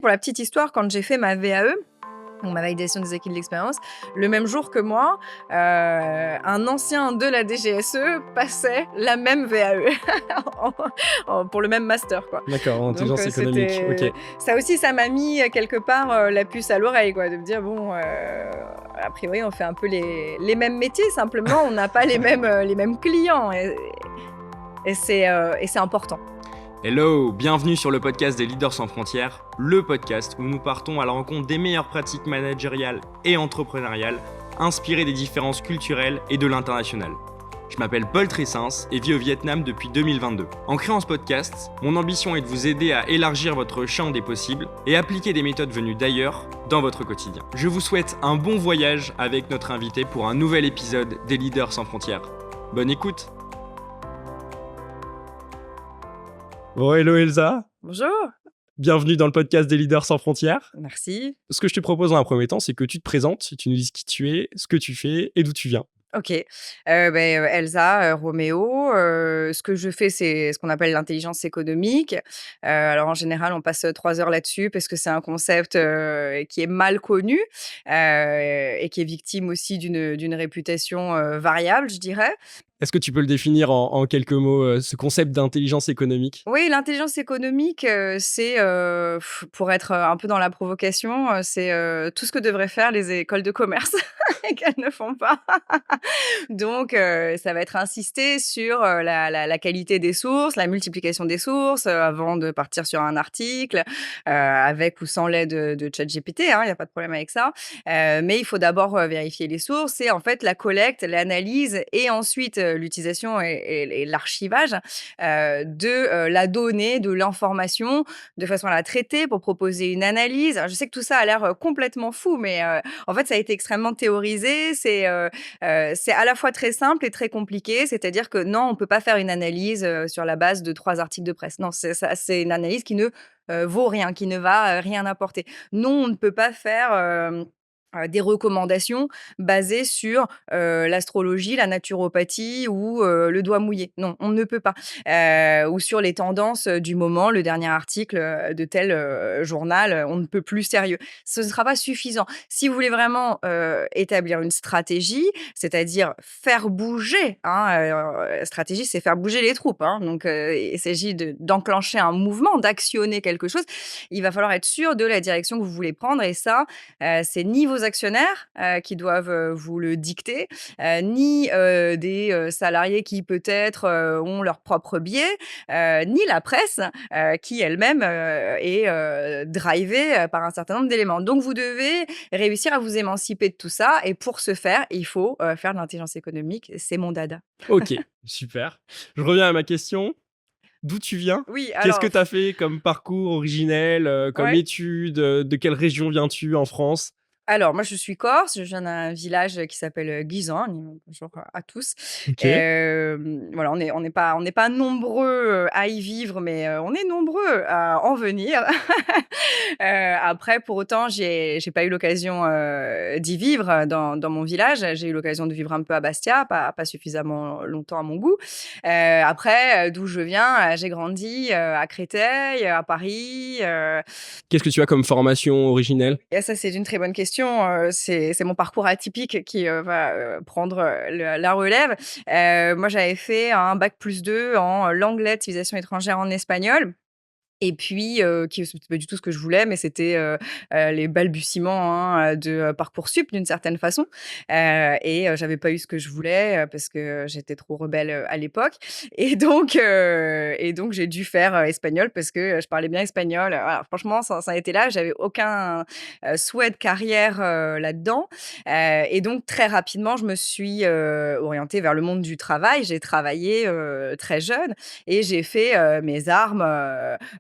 pour la petite histoire, quand j'ai fait ma VAE, donc ma validation des acquis de l'expérience, le même jour que moi, un ancien de la DGSE passait la même VAE pour le même master, quoi. D'accord, en Donc intelligence économique. Ok. ça aussi, ça m'a mis quelque part la puce à l'oreille, quoi, de me dire bon, a priori, on fait un peu les mêmes métiers, simplement, on n'a pas les mêmes clients, et c'est important. Hello, bienvenue sur le podcast des Leaders sans frontières, le podcast où nous partons à la rencontre des meilleures pratiques managériales et entrepreneuriales, inspirées des différences culturelles et de l'international. Je m'appelle Paul Tressens et vis au Vietnam depuis 2022. En créant ce podcast, mon ambition est de vous aider à élargir votre champ des possibles et appliquer des méthodes venues d'ailleurs dans votre quotidien. Je vous souhaite un bon voyage avec notre invité pour un nouvel épisode des Leaders sans frontières. Bonne écoute! Bon, hello Elsa. Bonjour. Bienvenue dans le podcast des Leaders sans frontières. Merci. Ce que je te propose dans un premier temps, c'est que tu te présentes, tu nous dises qui tu es, ce que tu fais et d'où tu viens. OK. Elsa, Roméo, ce que je fais, c'est ce qu'on appelle l'intelligence économique. Alors en général, on passe 3 heures là-dessus parce que c'est un concept, qui est mal connu, et qui est victime aussi d'une réputation, variable, je dirais. Est-ce que tu peux le définir en quelques mots, ce concept d'intelligence économique? Oui, l'intelligence économique, c'est, pour être, un peu dans la provocation, c'est, tout ce que devraient faire les écoles de commerce et qu'elles ne font pas. Donc ça va être insister sur, la qualité des sources, la multiplication des sources, avant de partir sur un article, avec ou sans l'aide de ChatGPT, hein, il y a pas de problème avec ça. Mais il faut d'abord, vérifier les sources et en fait la collecte, l'analyse et ensuite, l'utilisation et l'archivage, de la donnée, de l'information, de façon à la traiter pour proposer une analyse. Alors je sais que tout ça a l'air, complètement fou, mais en fait ça a été extrêmement théorisé. C'est à la fois très simple et très compliqué. C'est-à-dire que non, on peut pas faire une analyse, sur la base de 3 articles de presse. Non, c'est une analyse qui ne, vaut rien, qui ne va, rien apporter. Non, on ne peut pas faire, des recommandations basées sur, l'astrologie, la naturopathie ou, le doigt mouillé. Non, on ne peut pas. Ou sur les tendances, du moment, le dernier article, de tel, journal, on ne peut plus sérieux. Ce ne sera pas suffisant. Si vous voulez vraiment, établir une stratégie, c'est-à-dire faire bouger, hein, stratégie, c'est faire bouger les troupes, hein, donc il s'agit d'enclencher un mouvement, d'actionner quelque chose. Il va falloir être sûr de la direction que vous voulez prendre et ça, c'est ni vos actionnaires, qui doivent, vous le dicter, ni, des, salariés qui peut-être, ont leur propre biais, ni la presse, qui elle-même, est, drivée, par un certain nombre d'éléments. Donc vous devez réussir à vous émanciper de tout ça et pour ce faire, il faut, faire de l'intelligence économique. C'est mon dada. Ok, super. Je reviens à ma question. D'où tu viens? Oui, Qu'est-ce que alors tu as fait comme parcours originel, comme ouais. études? De quelle région viens-tu en France? Alors moi, je suis corse, je viens d'un village, qui s'appelle, Guisan, bonjour à tous. Ok. Voilà, on n'est pas nombreux, à y vivre, mais, on est nombreux à en venir. Après pour autant, j'ai pas eu l'occasion, d'y vivre, dans mon village. J'ai eu l'occasion de vivre un peu à Bastia, pas suffisamment longtemps à mon goût. Après, d'où je viens, j'ai grandi, à Créteil, à Paris, Qu'est-ce que tu as comme formation originelle? et ça, c'est une très bonne question, c'est mon parcours atypique qui, va, prendre, la relève. Moi, j'avais fait un bac+2 en langue, lettres, civilisation étrangère en espagnol. Et puis, c'était pas du tout ce que je voulais, mais c'était, les balbutiements, hein, de, Parcoursup d'une certaine façon. J'avais pas eu ce que je voulais, parce que j'étais trop rebelle, à l'époque et donc j'ai dû faire, espagnol parce que, je parlais bien espagnol. Voilà, franchement, ça a été là. J'avais aucun, souhait de carrière, là-dedans, et donc très rapidement, je me suis, orientée vers le monde du travail. J'ai travaillé, très jeune et j'ai fait, mes armes,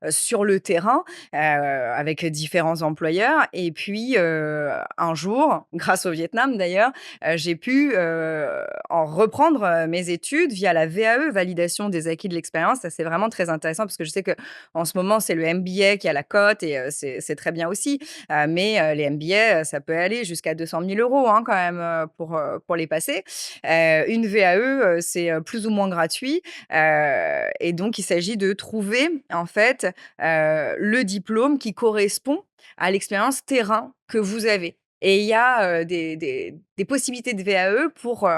sur le terrain, avec différents employeurs et puis, un jour, grâce au Vietnam d'ailleurs, j'ai pu, en reprendre, mes études via la VAE, validation des acquis de l'expérience. Ça, c'est vraiment très intéressant parce que je sais qu'en ce moment, c'est le MBA qui a la cote et c'est très bien aussi, mais les MBA, ça peut aller jusqu'à 200 000 €, hein, quand même, pour les passer. Une VAE, c'est, plus ou moins gratuit, et donc il s'agit de trouver, en fait, le diplôme qui correspond à l'expérience terrain que vous avez. Et il y a des possibilités de VAE pour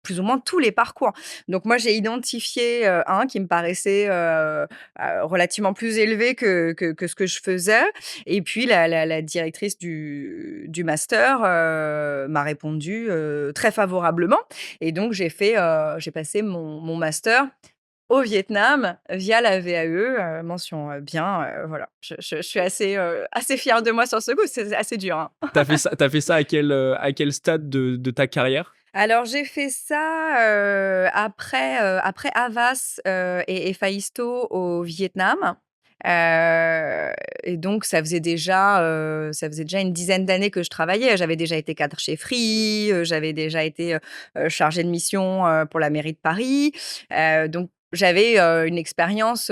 plus ou moins tous les parcours. Donc moi, j'ai identifié un qui me paraissait relativement plus élevé que ce que je faisais. Et puis, la directrice du master m'a répondu très favorablement. Et donc, j'ai passé mon master au Vietnam via la VAE, mention bien. Voilà, je suis assez fière de moi sur ce coup. C'est assez dur, hein. T'as fait ça à quel stade de ta carrière? Alors j'ai fait ça, après Havas, et Faisto au Vietnam. Et donc ça faisait déjà une dizaine d'années que je travaillais. J'avais déjà été cadre chez Free, j'avais déjà été, chargée de mission, pour la mairie de Paris. Donc j'avais, une expérience,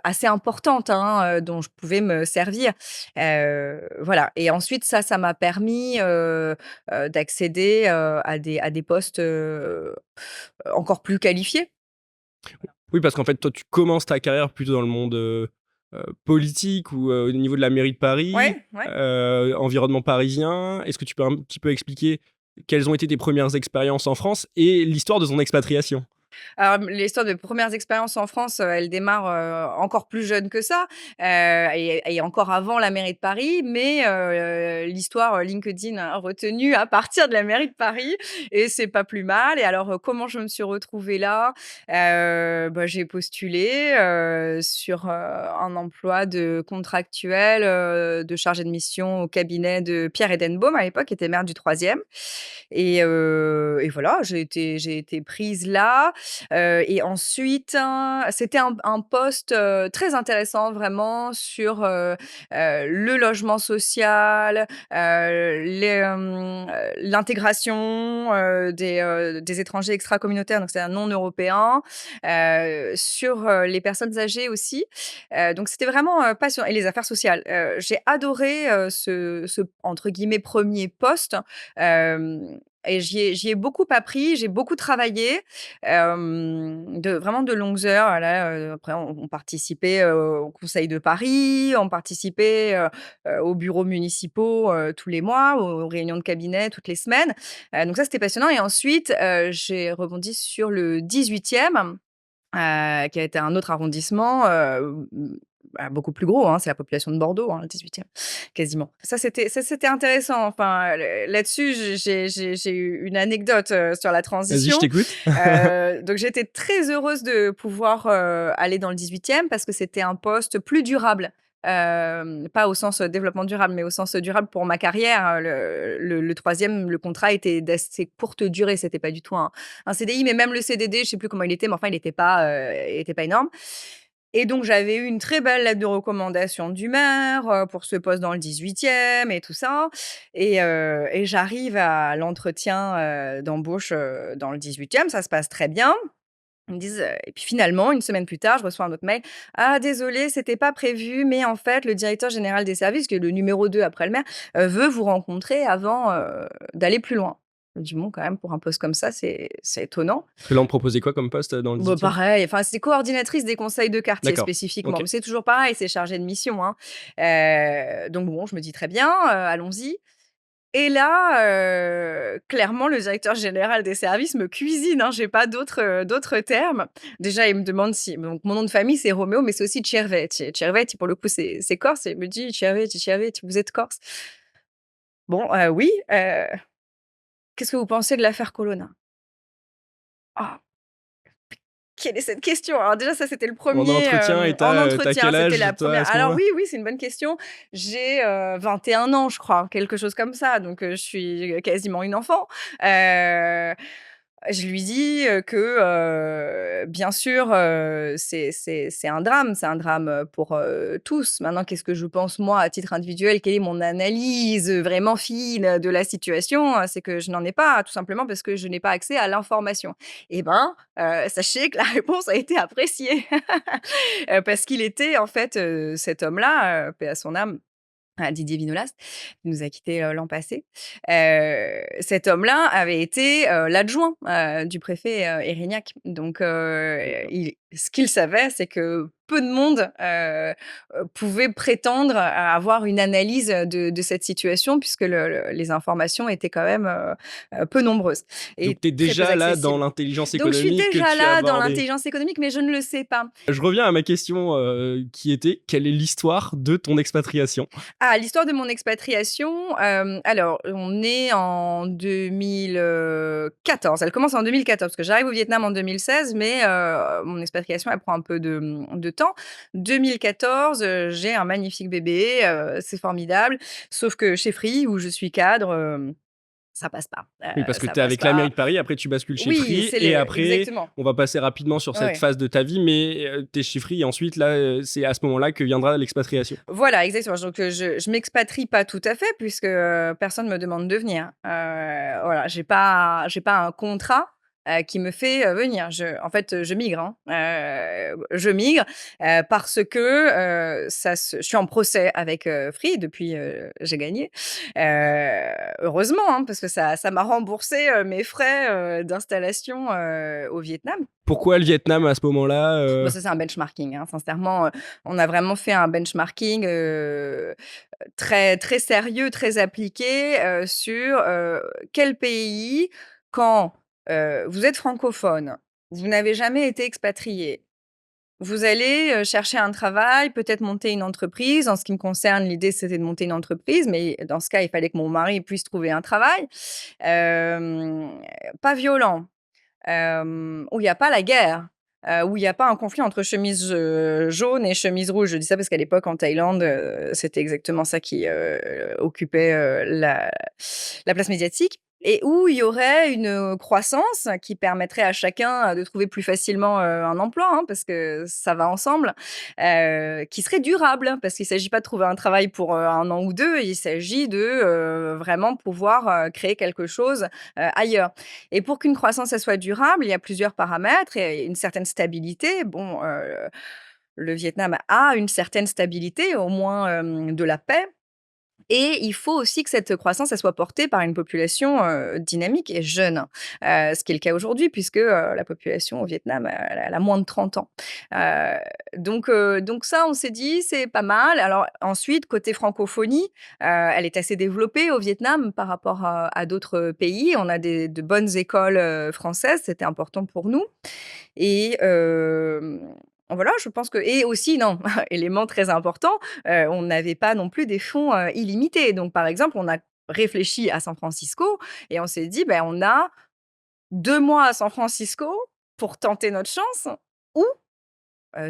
assez importante, hein, dont je pouvais me servir. Voilà, et ensuite ça m'a permis, d'accéder, à des postes, encore plus qualifiés. Oui, parce qu'en fait, toi, tu commences ta carrière plutôt dans le monde, politique ou, au niveau de la mairie de Paris, Ouais, ouais. environnement parisien. Est-ce que tu peux un petit peu expliquer quelles ont été tes premières expériences en France et l'histoire de ton expatriation? Alors, l'histoire de premières expériences en France, elle démarre, encore plus jeune que ça, et encore avant la mairie de Paris, mais l'histoire, LinkedIn a retenu à partir de la mairie de Paris, et c'est pas plus mal. Et alors, comment je me suis retrouvée là? Bah, j'ai postulé, sur, un emploi de contractuel, de chargée de mission au cabinet de Pierre Edenbaum à l'époque, qui était maire du 3e. Et voilà, j'ai été prise là. Et ensuite, c'était un poste, très intéressant vraiment sur, le logement social, l'intégration, des étrangers extracommunautaires, donc c'est-à-dire non européens, sur, les personnes âgées aussi. Donc c'était vraiment, passionnant, et les affaires sociales. J'ai adoré, ce entre guillemets «1er poste», et j'y ai beaucoup appris, j'ai beaucoup travaillé, de longues heures. Là, après on participait, au conseil de Paris, on participait, aux bureaux municipaux, tous les mois, aux réunions de cabinet toutes les semaines. Donc ça, c'était passionnant. Et ensuite, j'ai rebondi sur le 18e, qui a été un autre arrondissement, bah, beaucoup plus gros, hein, c'est la population de Bordeaux, hein, le 18e, quasiment. Ça c'était intéressant, enfin, là-dessus, j'ai eu une anecdote, sur la Vas-y, je transition. t'écoute. Donc j'étais très heureuse de pouvoir, aller dans le 18e parce que c'était un poste plus durable. Pas au sens, développement durable, mais au sens, durable pour ma carrière. Le 3e, le contrat était d'assez courte durée, c'était pas du tout un CDI, mais même le CDD, je sais plus comment il était, mais enfin il était pas énorme. Et donc j'avais eu une très belle lettre de recommandation du maire, pour ce poste dans le 18e et tout ça. Et j'arrive à l'entretien, d'embauche, dans le 18e, ça se passe très bien. Ils me disent, et puis finalement, une semaine plus tard, je reçois un autre mail: «Ah désolé, c'était pas prévu, mais en fait, le directeur général des services», qui est le numéro 2 après le maire, «veut vous rencontrer avant, d'aller plus loin». Je me dis: «Bon, quand même, pour un poste comme ça, c'est étonnant». Parce que là, on te proposait quoi comme poste, dans le Bah, 18e? pareil, enfin, c'est coordinatrice des conseils de quartier D'accord, spécifiquement, OK. mais c'est toujours pareil, c'est chargé de mission, hein. Donc bon, je me dis: «Très bien, allons-y». Et là, clairement, le directeur général des services me cuisine, hein, j'ai pas d'autres termes. Déjà, il me demande si donc mon nom de famille, c'est Roméo, mais c'est aussi Cervetti. Cervetti, pour le coup, c'est corse, et il me dit: «Cervetti, Cervetti, vous êtes corse?» «Bon, oui, qu'est-ce que vous pensez de l'affaire Colonna?» «Ah, quelle est cette question?» Alors déjà, ça, c'était le En premier entretien et en t'as entretien, quel c'était âge, la toi, à première. ce Alors moment-là? oui, oui, c'est une bonne question. J'ai, 21 ans, je crois, quelque chose comme ça, donc je suis quasiment une enfant. Heu Je lui dis, que, bien sûr, c'est un drame, pour, tous. Maintenant, qu'est-ce que je pense moi à titre individuel? Quelle est mon analyse, vraiment fine de la situation? C'est que je n'en ai pas, tout simplement parce que je n'ai pas accès à l'information. Et ben, sachez que la réponse a été appréciée. Parce qu'il était en fait, cet homme-là, paix à son âme, Didier Vinolas, qui nous a quittés, l'an passé. Cet homme-là avait été, l'adjoint, du préfet, Érignac. Donc, D'accord. ce qu'il savait, c'est que peu de monde pouvait prétendre à avoir une analyse de cette situation, puisque les informations étaient quand même peu nombreuses Donc et tu es très peu déjà là dans accessibles. l'intelligence Donc, je suis économique que déjà tu as là dans abordée. l'intelligence économique, mais je ne le sais pas. Je reviens à ma question qui était, quelle est l'histoire de ton expatriation? Ah, l'histoire de mon expatriation, alors on est en 2014. Elle commence en 2014 parce que j'arrive au Vietnam en 2016, mais mon expatriation, elle prend un peu de temps. 2014, j'ai un magnifique bébé, c'est formidable. Sauf que chez Free, où je suis cadre, ça passe pas, Oui, parce que ça tu es passe avec la mairie pas. de Paris, après tu bascules chez Oui, Free c'est et le après, exactement. on va passer rapidement sur cette Ouais. phase de ta vie, mais tu es chez Free et ensuite là, c'est à ce moment-là que viendra l'expatriation. Voilà, exactement. Donc, je m'expatrie pas tout à fait puisque, personne me demande de venir. Voilà, j'ai pas un contrat, qui me fait, venir. En fait, je migre, hein. Je migre, parce que, je suis en procès avec, Free depuis, j'ai gagné. Heureusement, hein, parce que ça m'a remboursé, mes frais, d'installation, au Vietnam. Pourquoi le Vietnam à ce moment-là Bah, ça, c'est un benchmarking, hein, sincèrement, on a vraiment fait un benchmarking, très très sérieux, très appliqué, sur, quel pays, quand, vous êtes francophone, vous n'avez jamais été expatrié, vous allez, chercher un travail, peut-être monter une entreprise. En ce qui me concerne, l'idée, c'était de monter une entreprise, mais dans ce cas, il fallait que mon mari puisse trouver un travail, hem, pas violent, où il y a pas la guerre, où il y a pas un conflit entre chemise, jaune et chemise rouge. Je dis ça parce qu'à l'époque, en Thaïlande, c'était exactement ça qui, occupait, la place médiatique et où il y aurait une, croissance qui permettrait à chacun, de trouver plus facilement, un emploi, hein, parce que ça va ensemble, qui serait durable. Hein, parce qu'il s'agit pas de trouver un travail pour, 1 an ou 2, il s'agit de, vraiment pouvoir, créer quelque chose, ailleurs. Et pour qu'une croissance, elle soit durable, il y a plusieurs paramètres et une certaine stabilité. Bon, le Vietnam a une certaine stabilité, au moins, de la paix et il faut aussi que cette croissance, elle soit portée par une population, dynamique et jeune. Ce qui est le cas aujourd'hui puisque, la population au Vietnam, elle a moins de 30 ans. Heu, donc ça, on s'est dit: «C'est pas mal». Alors ensuite, côté francophonie, elle est assez développée au Vietnam par rapport à d'autres pays. On a de bonnes écoles, françaises, c'était important pour nous et voilà, je pense que et aussi non, élément très important, on n'avait pas non plus des fonds, illimités. Donc par exemple, on a réfléchi à San Francisco et on s'est dit: «Ben, on a 2 mois à San Francisco pour tenter notre chance ou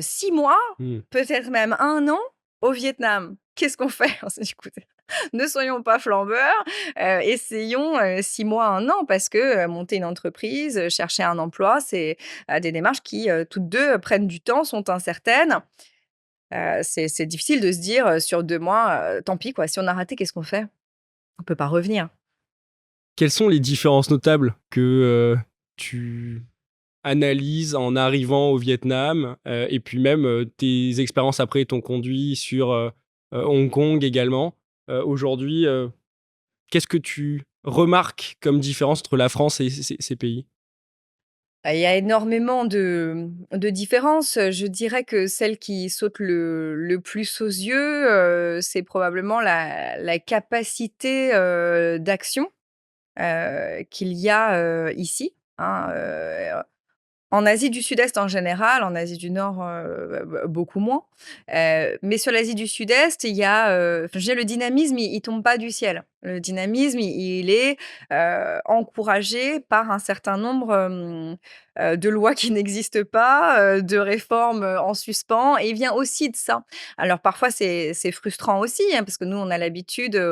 6 mois, Mmh. peut-être même 1 an au Vietnam. Qu'est-ce qu'on fait?» On s'est dit: «Écoutez, ne soyons pas flambeurs, essayons, 6 mois, 1 an» parce que, monter une entreprise, chercher un emploi, c'est, des démarches qui, toutes 2 prennent du temps, sont incertaines. C'est difficile de se dire, sur 2 mois, «Tant pis quoi, si on a raté, qu'est-ce qu'on fait?» On peut pas revenir. Quelles sont les différences notables que tu analyses en arrivant au Vietnam et puis même tes expériences après t'ont conduit sur Hong Kong également. Aujourd'hui, qu'est-ce que tu remarques comme différence entre la France et ces pays? Il y a énormément de différences. Je dirais que celle qui saute le plus aux yeux, c'est probablement la capacité, d'action, qu'il y a, ici, hein, en Asie du Sud-Est en général, en Asie du Nord, beaucoup moins. Mais sur l'Asie du Sud-Est, il y a, enfin, je veux dire le dynamisme, il tombe pas du ciel. Le dynamisme, il est, encouragé par un certain nombre, de lois qui n'existent pas, de réformes, en suspens et il vient aussi de ça. Alors parfois c'est frustrant aussi, hein, parce que nous on a l'habitude,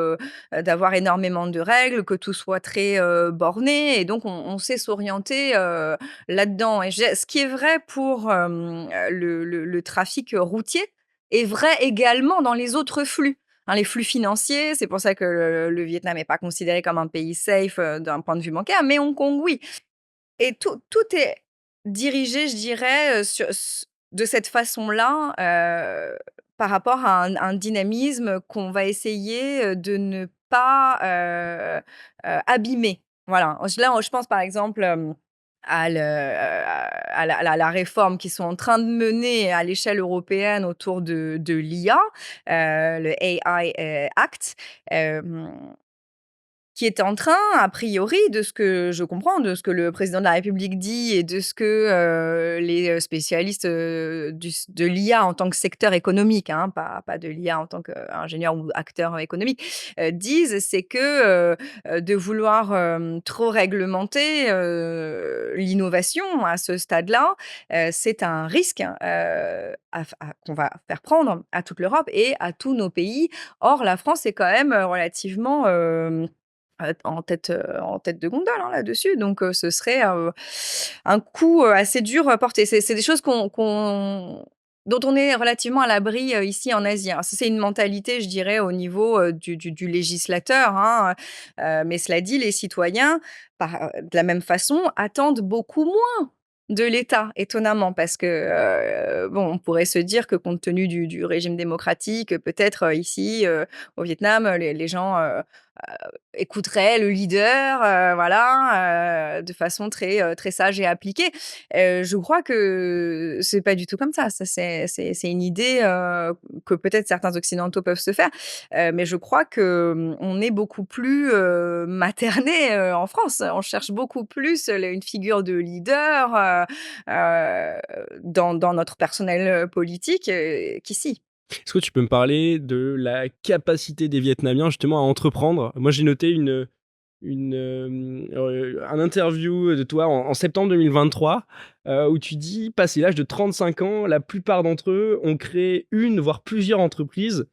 d'avoir énormément de règles, que tout soit très, borné et donc on sait s'orienter, là-dedans et ce qui est vrai pour, le trafic, routier est vrai également dans les autres flux, hein, les flux financiers. C'est pour ça que le Vietnam n'est pas considéré comme un pays safe, d'un point de vue bancaire, mais Hong Kong, oui et tout est dirigé, je dirais, sur de cette façon-là, par rapport à un dynamisme qu'on va essayer, de ne pas, abîmer. Voilà. Là, je pense par exemple, la réforme qu'ils sont en train de mener à l'échelle européenne autour de l'IA, le AI Act, hem qui est en train, a priori, de ce que je comprends, de ce que le président de la République dit et de ce que, les, spécialistes, de l'IA en tant que secteur économique, hein, pas de l'IA en tant qu'ingénieur ou acteur économique, disent, c'est que, de vouloir, trop réglementer, l'innovation à ce stade-là, c'est un risque, qu'on va faire prendre à toute l'Europe et à tous nos pays. Or, la France est quand même, relativement, en tête de gondole, hein, là-dessus, donc ce serait, un coup, assez dur, porté. C'est des choses dont on est relativement à l'abri, ici en Asie, hein. Ça, c'est une mentalité, je dirais, au niveau, du législateur, hein, mais cela dit, les citoyens, de la même façon, attendent beaucoup moins de l'État, étonnamment, parce que, bon, on pourrait se dire que compte tenu du régime démocratique, peut-être, ici, au Vietnam, les gens, écouterait le leader, voilà, de façon très sage et appliquée. Je crois que c'est pas du tout comme ça. Ça, c'est une idée, que peut-être certains occidentaux peuvent se faire, mais je crois que, on est beaucoup plus, maternés, en France. On cherche beaucoup plus une figure de leader, dans notre personnel, politique, qu'ici. Est-ce que tu peux me parler de la capacité des Vietnamiens justement à entreprendre? Moi, j'ai noté un interview de toi en septembre 2023 où tu dis, passé l'âge de 35 ans, la plupart d'entre eux ont créé une, voire plusieurs entreprises,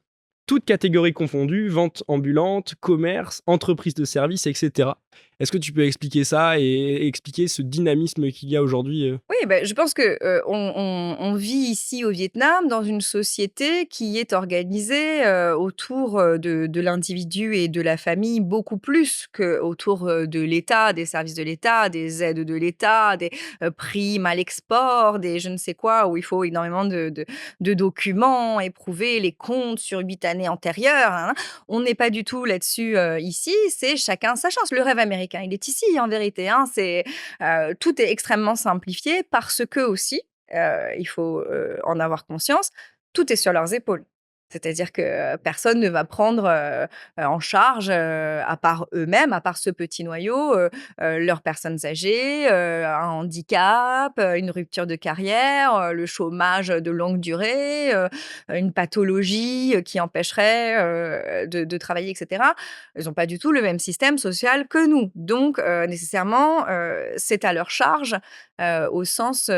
toutes catégories confondues, vente ambulante, commerce, entreprise de services, etc. Est-ce que tu peux expliquer ça et expliquer ce dynamisme qu'il y a aujourd'hui? Oui, ben, je pense que, on vit ici au Vietnam dans une société qui est organisée, autour, de l'individu et de la famille beaucoup plus qu'autour, de l'État, des services de l'État, des aides de l'État, des, primes à l'export, des je ne sais quoi, où il faut énormément de documents, éprouver les comptes sur 8 années antérieures, nin nin. On n'est pas du tout là-dessus, ici, c'est chacun sa chance. Le rêve américain, il est ici en vérité, hein, tout est extrêmement simplifié parce que aussi, il faut, en avoir conscience, tout est sur leurs épaules. C'est-à-dire que, personne ne va prendre, en charge, à part eux-mêmes, à part ce petit noyau, leurs personnes âgées, un handicap, une rupture de carrière, le chômage de longue durée, une pathologie, qui empêcherait, de travailler et cetera. Ils ont pas du tout le même système social que nous. Donc nécessairement, c'est à leur charge, au sens,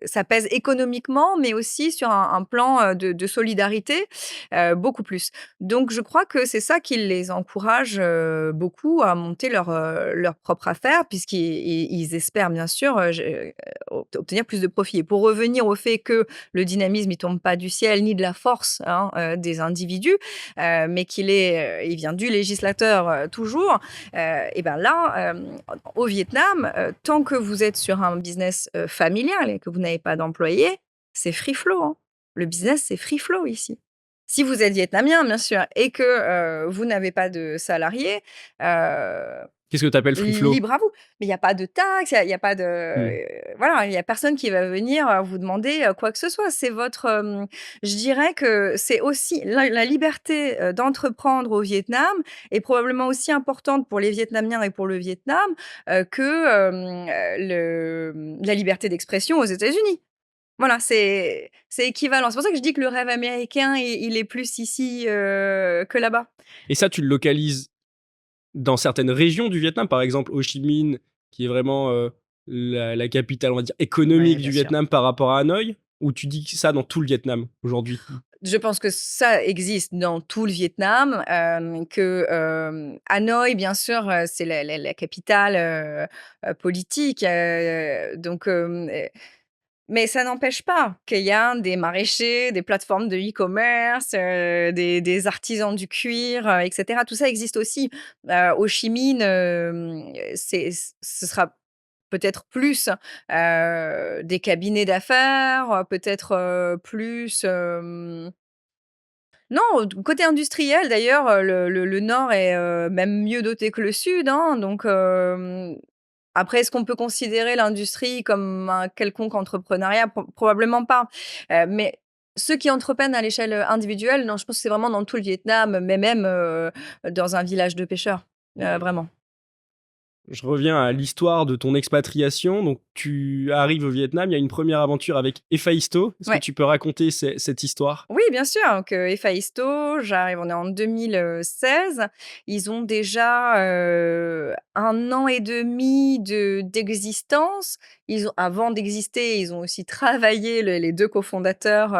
ça pèse économiquement, mais aussi sur un plan, de solidarité, beaucoup plus. Donc je crois que c'est ça qui les encourage, beaucoup à monter leur propre affaire puisqu'ils ils espèrent bien sûr, obtenir plus de profit. Et pour revenir au fait que le dynamisme, il tombe pas du ciel ni de la force, hein, des individus, mais il vient du législateur, toujours, et ben là, au Vietnam, tant que vous êtes sur un business, familial et que vous n'avez pas d'employés, c'est free flow, hein. Le business, c'est free flow ici. Si vous êtes vietnamien, bien sûr, et que, vous n'avez pas de salariés, Qu'est-ce que tu appelles free flow? libre à vous. Mais il y a pas de taxes, il y a pas de, Mmh. voilà, il y a personne qui va venir, vous demander, quoi que ce soit. C'est votre, je dirais que c'est aussi la liberté, d'entreprendre au Vietnam est probablement aussi importante pour les Vietnamiens et pour le Vietnam, que, la liberté d'expression aux États-Unis. Voilà, c'est équivalent. C'est pour ça que je dis que le rêve américain, il est plus ici, que là-bas. Et ça, tu le localises dans certaines régions du Vietnam, par exemple Ho Chi Minh, qui est vraiment la capitale, on va dire, Ouais, économique du bien sûr. Vietnam par rapport à Hanoï, ou tu dis ça dans tout le Vietnam aujourd'hui? Je pense que ça existe dans tout le Vietnam, Hanoï, bien sûr, c'est la capitale, politique, mais ça n'empêche pas qu'il y a des maraîchers, des plateformes de e-commerce, des artisans du cuir, et cetera. Tout ça existe aussi. Ho Chi Minh, ce sera peut-être plus, des cabinets d'affaires, peut-être, plus, non, côté industriel d'ailleurs, le nord est, même mieux doté que le sud, hein, donc Après, est-ce qu'on peut considérer l'industrie comme un quelconque entrepreneuriat? Probablement pas. Mais ceux qui entreprennent à l'échelle, individuelle, non, je pense que c'est vraiment dans tout le Vietnam, mais même, dans un village de pêcheurs, vraiment. Je reviens à l'histoire de ton expatriation. Donc, tu arrives au Vietnam, il y a une première aventure avec Efaisto. Est-ce que Ouais. tu peux raconter cette histoire? Oui, bien sûr, donc Efaisto, j'arrive on est en 2016. Ils ont déjà, 1 an et demi d'existence. Ils ont avant d'exister, ils ont aussi travaillé, les 2 cofondateurs,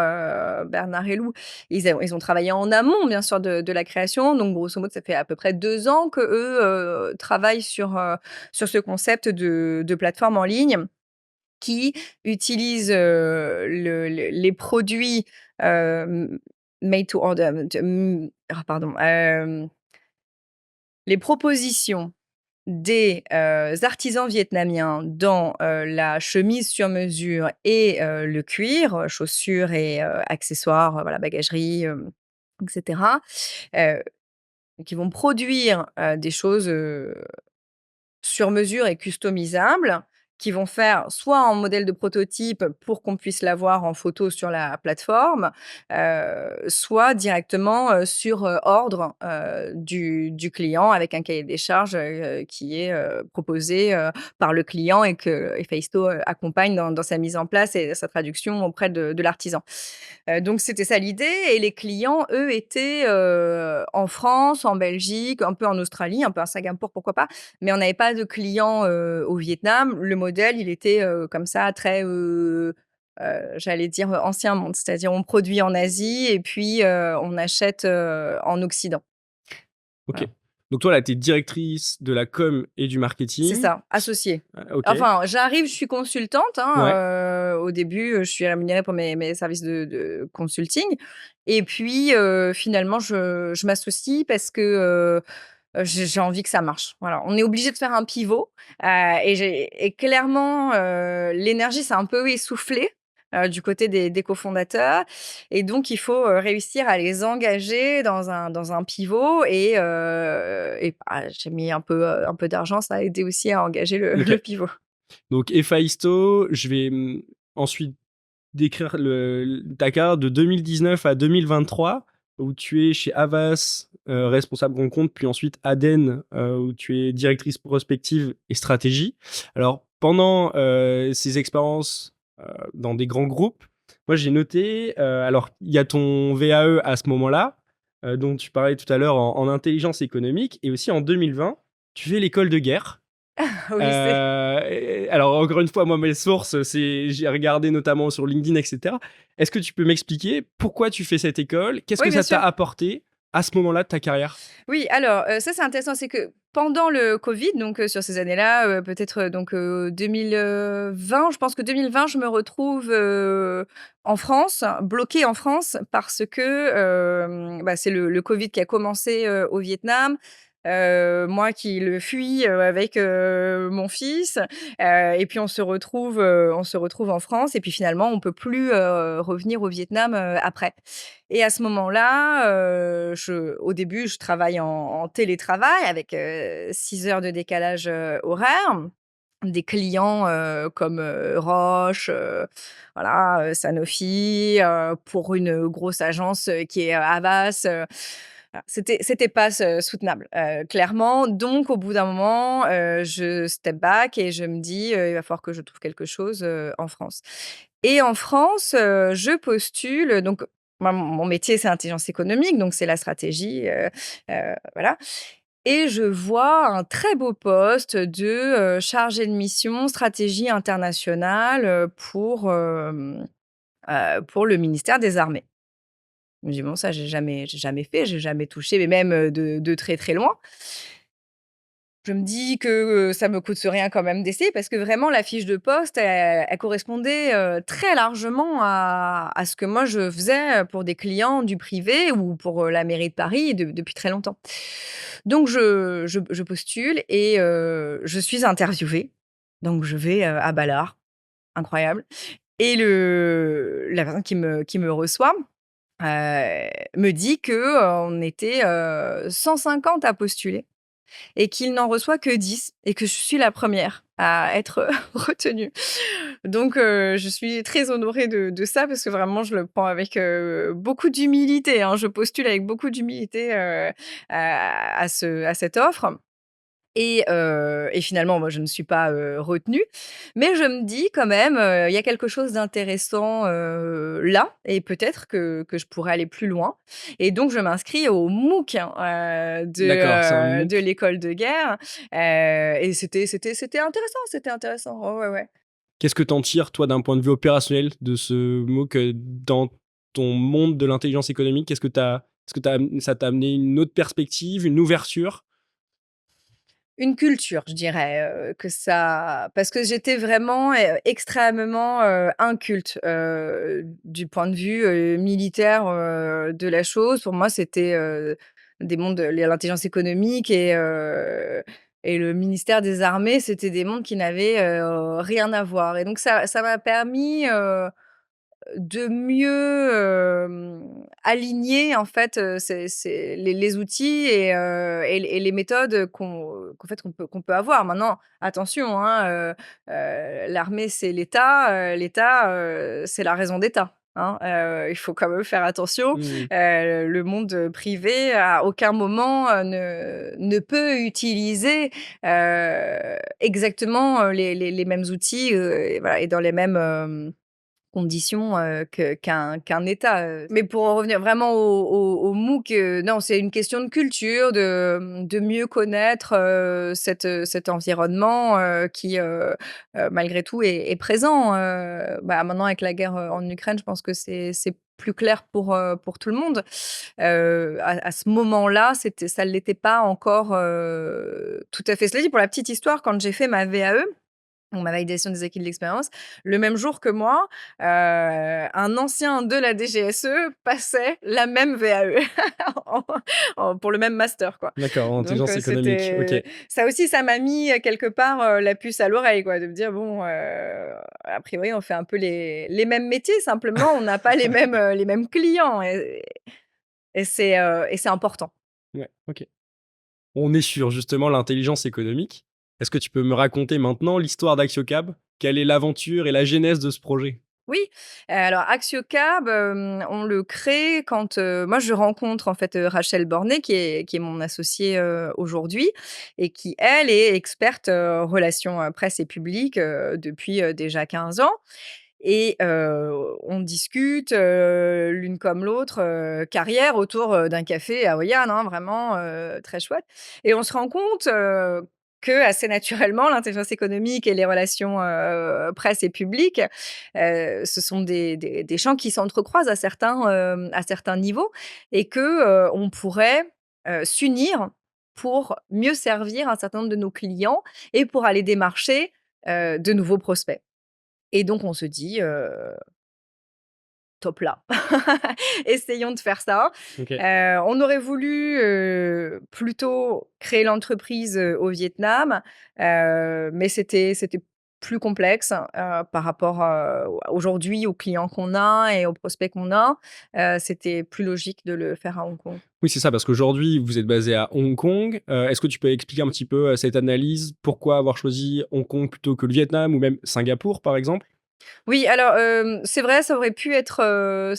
Bernard et Lou, ils ont travaillé en amont, bien sûr, de la création. Donc grosso modo, ça fait à peu près 2 ans qu'eux, travaillent sur ce concept de plateforme en ligne qui utilise, les produits, hem, made to order, pardon, les propositions des, artisans vietnamiens dans, la chemise sur mesure et le cuir, chaussures et accessoires, voilà, bagagerie, et cetera, heu, qui vont produire, des choses, sur mesure et customisables, qui vont faire soit en modèle de prototype pour qu'on puisse l'avoir en photo sur la plateforme, soit directement, sur, ordre, du client avec un cahier des charges, qui est, proposé, par le client et que Efaisto, accompagne dans sa mise en place et sa traduction auprès de l'artisan. Donc c'était ça l'idée et les clients, eux, étaient, en France, en Belgique, un peu en Australie, un peu à Singapour, pourquoi pas, mais on n'avait pas de clients, au Vietnam. Le modèle, il était, comme ça très, j'allais dire, ancien monde. C'est-à-dire on produit en Asie et puis, on achète, en Occident. OK. Voilà. Donc toi, là, tu es directrice de la com et du C'est marketing. ça, associée. OK. Enfin, j'arrive, je suis consultante, Ouais. hein, au début, je suis rémunérée pour mes services de consulting et puis, finalement, je m'associe parce que, j'ai envie que ça marche. Voilà, on est obligé de faire un pivot, et clairement, l'énergie s'est un peu essoufflée, du côté des cofondateurs et donc il faut, réussir à les engager dans un pivot et bah, j'ai mis un peu d'argent, ça a aidé aussi à engager le OK. le pivot. Donc Efaisto, je vais, ensuite décrire ta carrière de 2019 à 2023, où tu es chez Havas, responsable grand compte, puis ensuite Aden, où tu es directrice prospective et stratégie. Alors, pendant ces expériences dans des grands groupes, moi j'ai noté, alors il y a ton VAE à ce moment-là, dont tu parlais tout à l'heure en intelligence économique, et aussi en 2020, tu fais l'école de guerre. Oui, c'est Alors encore une fois, moi mes sources, j'ai regardé notamment sur LinkedIn, et cetera. Est-ce que tu peux m'expliquer pourquoi tu fais cette école? Qu'est-ce oui, que bien ça t'a sûr. apporté à ce moment-là de ta carrière? Oui, alors, ça, c'est intéressant, c'est que pendant le covid, donc sur ces années-là, peut-être, donc 2020, je pense que 2020, je me retrouve, en France, bloquée en France parce que, bah, c'est le covid qui a commencé, au Vietnam. Moi qui le fuis, avec, mon fils, et puis on se retrouve en France et puis finalement on peut plus, revenir au Vietnam, après. Et à ce moment-là, au début, je travaille en télétravail avec, 6 heures de décalage, horaire. Des clients, comme, Roche, voilà, Sanofi, pour une grosse agence, qui est, Havas, voilà. C'était pas soutenable, clairement. Donc au bout d'un moment, je step back et je me dis: «Il va falloir que je trouve quelque chose, en France». Et en France, je postule donc moi, mon métier, c'est intelligence économique, donc c'est la stratégie, voilà et je vois un très beau poste de, chargé de mission stratégie internationale, pour le ministère des Armées. Je me dis: «Bon, ça, j'ai jamais fait, j'ai jamais touché, mais même, de très, très loin». Je me dis que, ça me coûte rien quand même d'essayer parce que vraiment la fiche de poste, elle correspondait, très largement à ce que moi je faisais, pour des clients du privé ou pour, la mairie de Paris depuis très longtemps. Donc je postule et je suis interviewée. Donc je vais, à Ballard, incroyable et la personne qui me reçoit, me dit que, on était, 150 à postuler. et qu'il n'en reçoit que 10 et que je suis la première à être retenue. Donc je suis très honorée de ça parce que vraiment je le prends avec, beaucoup d'humilité, hein. Je postule avec beaucoup d'humilité, à cette offre. Et finalement, moi, je ne suis pas, retenue. Mais je me dis quand même, il y a quelque chose d'intéressant, là et peut-être que je pourrais aller plus loin et donc je m'inscris au MOOC, D'accord, c'est un de MOOC. l'école de guerre, et c'était intéressant, c'était intéressant. Ouais, ouais, ouais. Qu'est-ce que tu en tires, toi, d'un point de vue opérationnel de ce MOOC, dans ton monde de l'intelligence économique? Est-ce que ça t'a amené une autre perspective, une ouverture? Une culture, je dirais, que ça parce que j'étais vraiment, extrêmement, inculte, du point de vue, militaire, de la chose. Pour moi, c'était, des mondes l'intelligence économique et le ministère des Armées, c'était des mondes qui n'avaient, rien à voir et donc ça m'a permis, de mieux, aligner en fait, c'est les outils et les méthodes qu'en fait qu'on peut avoir. Maintenant, attention, hein, l'armée c'est l'État, c'est la raison d'État, hein. Il faut quand même faire attention. Mmh. Le monde privé à aucun moment, ne peut utiliser, exactement, les mêmes outils, et voilà et dans les mêmes, conditions, qu'un État, Mais pour en revenir vraiment au MOOC, non, c'est une question de culture, de mieux connaître, cet environnement, qui, malgré tout est présent, maintenant avec la guerre, en Ukraine, je pense que c'est plus clair pour tout le monde. À ce moment-là, ça ne l'était pas encore, tout à fait. Cela dit, pour la petite histoire, quand j'ai fait ma VAE, donc ma validation des acquis de l'expérience. Le même jour que moi, un ancien de la DGSE passait la même VAE pour le même master, quoi. D'accord, en Donc intelligence économique, OK. c'était ça aussi, ça m'a mis, quelque part, la puce à l'oreille, quoi, de me dire: «Bon, a priori, on fait un peu les mêmes métiers, simplement, on n'a pas les mêmes clients» et c'est important. Ouais, OK. On est sur justement l'intelligence économique. Est-ce que tu peux me raconter maintenant l'histoire d'Axiocab? Quelle est l'aventure et la genèse de ce projet? Oui, alors Axiocab, on le crée quand, moi je rencontre en fait, Rachel Bornet qui est mon associée, aujourd'hui et qui elle est experte, relations, presse et public, depuis, déjà 15 ans et on discute, l'une comme l'autre, carrière autour, d'un café hawaïan, hein, vraiment, très chouette et on se rend compte, que assez naturellement l'intelligence économique et les relations, presse et public, ce sont des champs qui s'entrecroisent à certains niveaux et que, on pourrait, s'unir pour mieux servir un certain nombre de nos clients et pour aller démarcher, de nouveaux prospects. Et donc on se dit, «Top là, essayons de faire ça». OK. On aurait voulu, plutôt créer l'entreprise, au Vietnam, mais c'était plus complexe, par rapport, aujourd'hui aux clients qu'on a et aux prospects qu'on a. C'était plus logique de le faire à Hong Kong. Oui, c'est ça, parce qu'aujourd'hui, vous êtes basé à Hong Kong. Est-ce que tu peux expliquer un petit peu, cette analyse? Pourquoi avoir choisi Hong Kong plutôt que le Vietnam ou même Singapour, par exemple? Oui, alors, c'est vrai, ça aurait pu être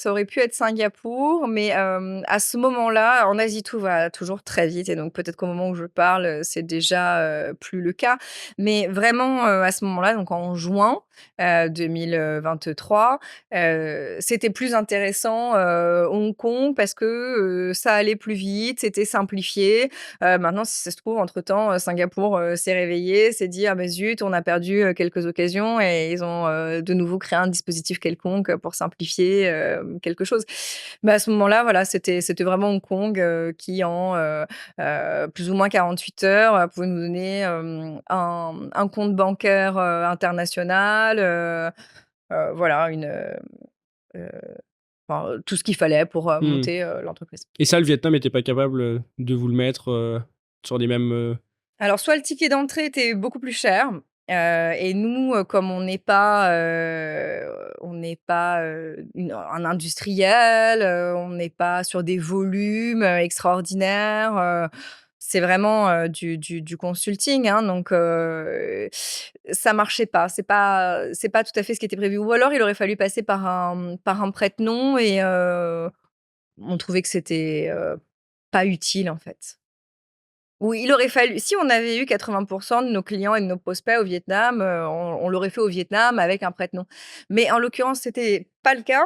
Singapour, mais, à ce moment-là, en Asie, tout va toujours très vite et donc peut-être qu'au moment où je parle, c'est déjà, plus le cas. Mais vraiment, à ce moment-là, donc en juin, 2023, c'était plus intéressant, Hong Kong parce que, ça allait plus vite, c'était simplifié. Maintenant, si ça se trouve, entre-temps, Singapour, s'est réveillé, s'est dit: «Ah beh, zut, on a perdu, quelques occasions» et ils ont, de nouveau créé un dispositif quelconque, pour simplifier, quelque chose. Mais à ce moment-là, voilà, c'était vraiment Hong Kong, qui en, plus ou moins 48 heures, pouvait nous donner, un compte bancaire, international, voilà, heu, enfin, tout ce qu'il fallait pour, Mmh. monter, l'entreprise. Et ça, le Vietnam était pas capable, de vous le mettre, sur les mêmes, Alors soit le ticket d'entrée était beaucoup plus cher, et nous, comme on n'est pas, une un industriel, on n'est pas sur des volumes, extraordinaires, c'est vraiment, du consulting, hein, donc ça marchait pas. C'est pas tout à fait ce qui était prévu ou alors il aurait fallu passer par un prête-nom et on trouvait que c'était, pas utile, en fait. Ou il aurait fallu si on avait eu 80 de nos clients et de nos prospects au Vietnam, on l'aurait fait au Vietnam avec un prête-nom. Mais en l'occurrence, c'était pas le cas.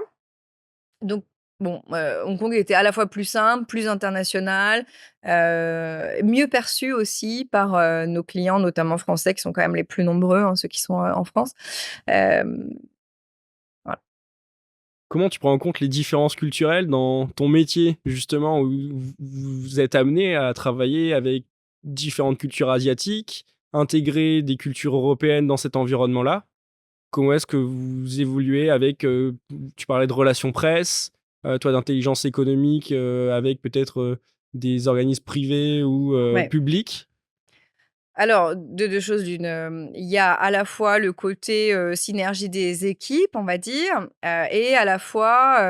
Donc bon, Hong Kong était à la fois plus simple, plus international, mieux perçu aussi par, nos clients, notamment français, qui sont quand même les plus nombreux, hein, ceux qui sont, en France. Hem, voilà. Comment tu prends en compte les différences culturelles dans ton métier, justement, où vous êtes amené à travailler avec différentes cultures asiatiques, intégrer des cultures européennes dans cet environnement-là? Comment est-ce que vous évoluez avec, tu parlais de relations presse, toi d'intelligence économique, avec peut-être, des organismes privés ou Ouais. publics? Alors, de 2 choses l'une, il y a à la fois le côté, synergie des équipes, on va dire, et à la fois,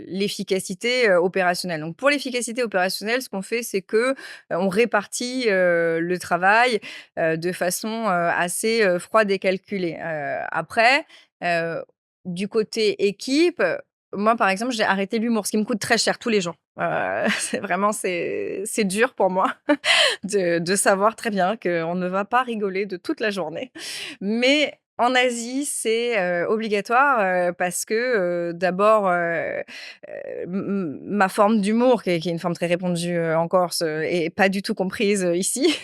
l'efficacité, opérationnelle. Donc pour l'efficacité opérationnelle, ce qu'on fait, c'est que, on répartit, le travail, de façon, assez, froide et calculée. Après, heu, du côté équipe, moi, par exemple, j'ai arrêté l'humour, ce qui me coûte très cher tous les jours. C'est vraiment c'est dur pour moi de savoir très bien qu'on ne va pas rigoler de toute la journée. Mais en Asie, c'est, obligatoire, parce que, d'abord, ma forme d'humour qui est une forme très répandue, en Corse, est pas du tout comprise, ici.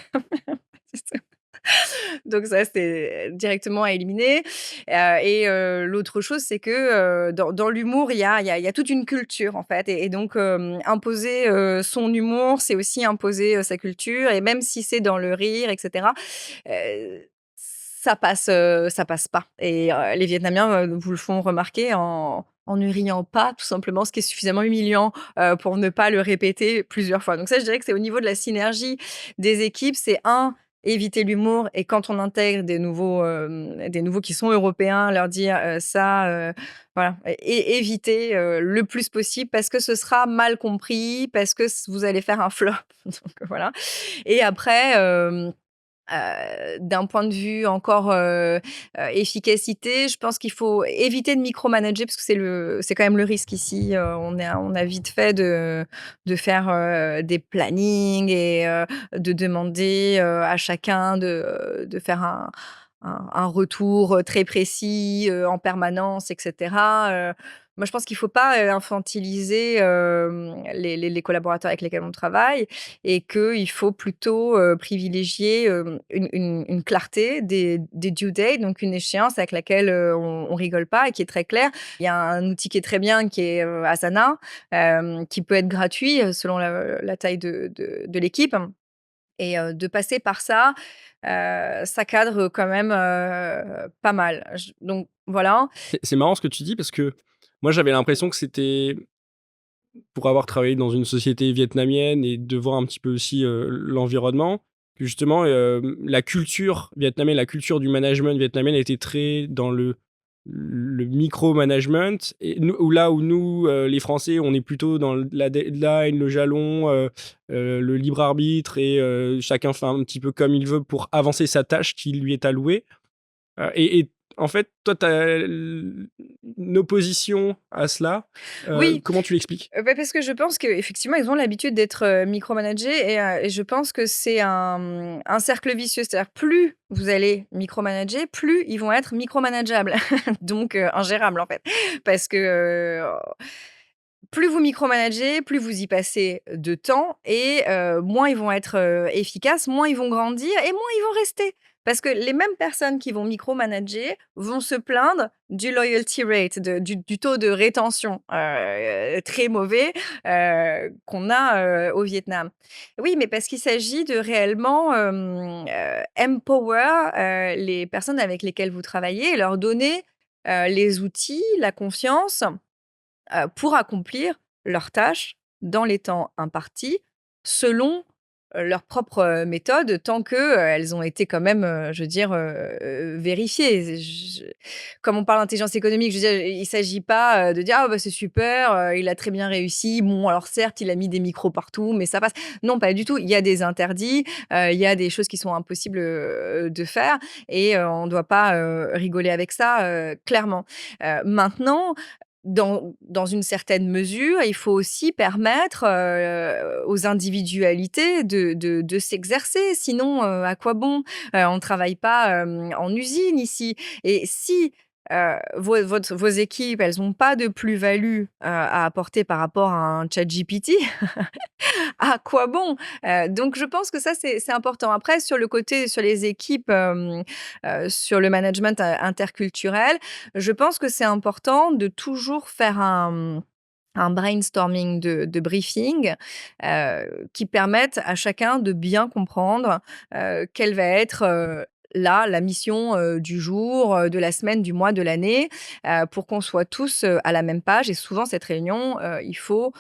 Donc ça, c'est directement à éliminer, et l'autre chose, c'est que, dans l'humour, il y a toute une culture, en fait et donc imposer, son humour, c'est aussi imposer, sa culture et même si c'est dans le rire et cetera, ça passe pas et les Vietnamiens, vous le font remarquer en ne riant pas, tout simplement, ce qui est suffisamment humiliant, pour ne pas le répéter plusieurs fois. Donc ça, je dirais que c'est au niveau de la synergie des équipes, c'est un éviter l'humour et quand on intègre des nouveaux qui sont européens, leur dire, ça, voilà et éviter, le plus possible parce que ce sera mal compris, parce que vous allez faire un flop donc voilà et après, d'un point de vue encore, efficacité, je pense qu'il faut éviter de micromanager parce que c'est quand même le risque ici, on a vite fait de faire, des plannings et de demander, à chacun de faire un retour, très précis, en permanence et cetera. Moi, je pense qu'il faut pas, infantiliser, les collaborateurs avec lesquels on travaille et qu'il faut plutôt, privilégier, une clarté des due dates, donc une échéance avec laquelle, on rigole pas et qui est très claire. Il y a un outil qui est très bien qui est, Asana, qui peut être gratuit, selon la taille de l'équipe et de passer par ça, ça cadre quand même, pas mal. Donc voilà. C'est marrant ce que tu dis parce que moi, j'avais l'impression que c'était pour avoir travaillé dans une société vietnamienne et de voir un petit peu aussi, l'environnement, que justement, la culture vietnamienne, la culture du management vietnamienne était très dans le micro-management et nous où nous, les Français, on est plutôt dans la deadline, le jalon, le libre arbitre et chacun fait un petit peu comme il veut pour avancer sa tâche qui lui est allouée. Et en fait, toi, tu as une opposition à cela. Oui. Comment tu l'expliques? Bah, parce que je pense qu'effectivement, ils ont l'habitude d'être, micromanagés et je pense que c'est un cercle vicieux. C'est-à-dire plus vous allez micromanager, plus ils vont être micromanageables, donc ingérables, en fait. Parce que, plus vous micromanagez, plus vous y passez de temps et moins ils vont être, efficaces, moins ils vont grandir et moins ils vont rester. Parce que les mêmes personnes qui vont micromanager vont se plaindre du loyalty rate, du taux de rétention, très mauvais, qu'on a, au Vietnam. Oui, mais parce qu'il s'agit de réellement, empower, les personnes avec lesquelles vous travaillez et leur donner, les outils, la confiance pour accomplir leurs tâches dans les temps impartis, selon, leurs propres méthodes tant que elles ont été quand même, je veux dire, vérifiées. Comme on parle d'intelligence économique, je veux dire, il s'agit pas, de dire: «Ah bah, c'est super, il a très bien réussi. Bon alors certes, il a mis des micros partout, mais ça passe». Non, pas du tout. Il y a des interdits, il y a des choses qui sont impossibles, de faire et on ne doit pas, rigoler avec ça, clairement. Maintenant, dans une certaine mesure, il faut aussi permettre, aux individualités de s'exercer. Sinon, à quoi bon? On ne travaille pas, en usine ici et si, vos équipes, elles ont pas de plus-value, à apporter par rapport à un ChatGPT, à quoi bon? Donc je pense que ça, c'est important. Après sur le côté sur les équipes, sur le management, interculturel, je pense que c'est important de toujours faire un brainstorming de briefing, qui permette à chacun de bien comprendre, quelle va être, la mission, du jour, de la semaine, du mois, de l'année, pour qu'on soit tous, à la même page et souvent cette réunion, il faut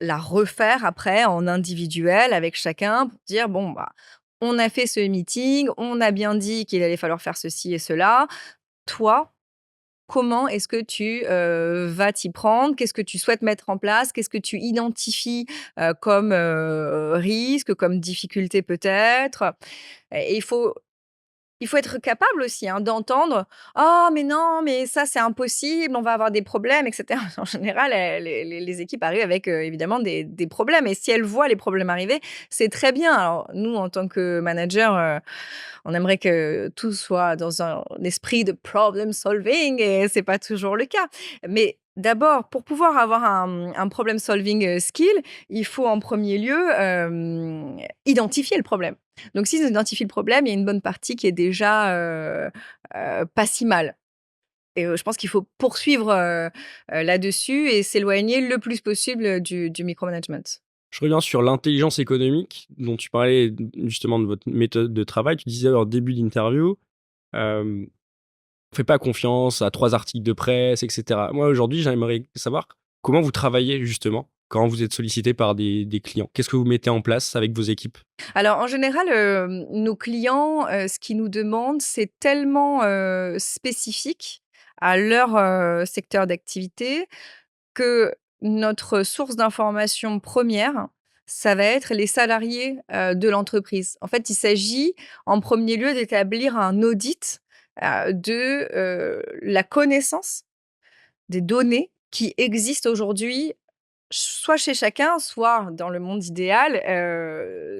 la refaire après en individuel avec chacun pour dire: «Bon, bah, on a fait ce meeting, on a bien dit qu'il allait falloir faire ceci et cela. Toi, comment est-ce que tu, vas t'y prendre? Qu'est-ce que tu souhaites mettre en place? Qu'est-ce que tu identifies, comme, risque, comme difficulté peut-être?» Et il faut être capable aussi, hein, d'entendre: «Ah mais non, mais ça c'est impossible, on va avoir des problèmes» et cetera. En général, les équipes arrivent avec, évidemment des problèmes et si elles voient les problèmes arriver, c'est très bien. Alors nous, en tant que manager, on aimerait que tout soit dans un esprit de problem solving et c'est pas toujours le cas. Mais d'abord, pour pouvoir avoir un problem solving, skill, il faut en premier lieu, identifier le problème. Donc s'ils identifient le problème, il y a une bonne partie qui est déjà, pas si mal et je pense qu'il faut poursuivre, là-dessus et s'éloigner le plus possible, du micromanagement. Je reviens sur l'intelligence économique dont tu parlais justement de votre méthode de travail. Tu disais en début d'interview, on fait pas confiance à 3 articles de presse, et cetera. Moi, aujourd'hui, j'aimerais savoir comment vous travaillez justement quand vous êtes sollicité par des clients? Qu'est-ce que vous mettez en place avec vos équipes? Alors en général, nos clients, ce qu'ils nous demandent, c'est tellement, spécifique à leur, secteur d'activité que notre source d'information première, ça va être les salariés, de l'entreprise. En fait, il s'agit en premier lieu d'établir un audit, de, la connaissance des données qui existent aujourd'hui, soit chez chacun, soit dans le monde idéal,